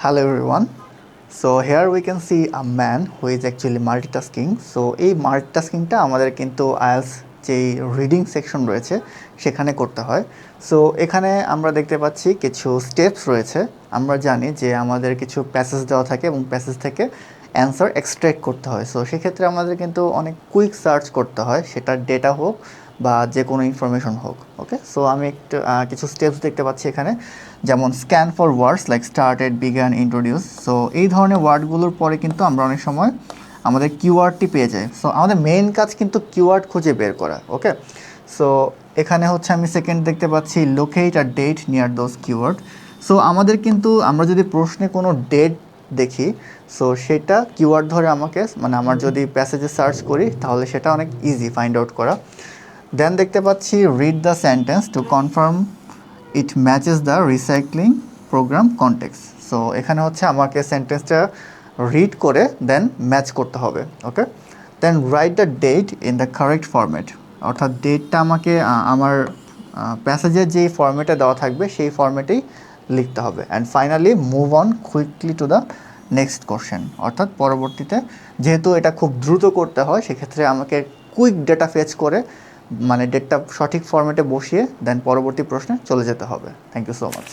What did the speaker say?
Hello everyone. So here we can see a man who is actually multitasking. So এই মাল্টিটাস্কিংটা আমাদের কিন্তু IELTS যেই reading section রয়েছে সেখানে করতে হয়। সো এখানে আমরা দেখতে পাচ্ছি কিছু স্টেপস রয়েছে। আমরা জানি যে আমাদের কিছু প্যাসেজ দেওয়া থাকে এবং প্যাসেজ থেকে অ্যান্সার এক্সট্র্যাক্ট করতে হয়। সো সেক্ষেত্রে আমাদের কিন্তু অনেক কুইক সার্চ করতে হয়, সেটা ডেটা হোক বা যে কোনো ইনফরমেশন হোক। ওকে, সো আমি একটু কিছু স্টেপস দেখতে পাচ্ছি এখানে, যেমন scan for words like started, began, introduce. So এই ধরনের ওয়ার্ডগুলোর পরে কিন্তু আমরা অনেক সময় আমাদের কিওয়ার্ডটি পেয়ে যাই। সো আমাদের মেইন কাজ কিন্তু কিওয়ার্ড খুঁজে বের করা। ওকে, সো এখানে হচ্ছে আমি সেকেন্ড দেখতে পাচ্ছি লোকেট আর date near those keyword. So আমাদের কিন্তু আমরা যদি প্রশ্নে কোনো ডেট দেখি, সো সেটা কিওয়ার্ড ধরে আমাকে মানে আমার যদি প্যাসেজে সার্চ করি তাহলে সেটা অনেক ইজি ফাইন্ড আউট করা। দেন দেখতে পাচ্ছি read the sentence to confirm it matches the recycling programme context. So এখানে হচ্ছে আমাকে সেন্টেন্সটা রিড করে দেন ম্যাচ করতে হবে। Okay, then write the date in the correct format, অর্থাৎ ডেটটা আমাকে আমার প্যাসেজের যেই ফরম্যাটে দেওয়া থাকবে সেই ফরম্যাটেই লিখতে হবে। And finally move on quickly to the next question, অর্থাৎ পরবর্তীতে যেহেতু এটা খুব দ্রুত করতে হয় সেক্ষেত্রে আমাকে কুইক ডেটা ফেচ করে মানে ডেটটা সঠিক ফরম্যাটে বসিয়ে দেন পরবর্তী প্রশ্নে চলে যেতে হবে। Thank you so much.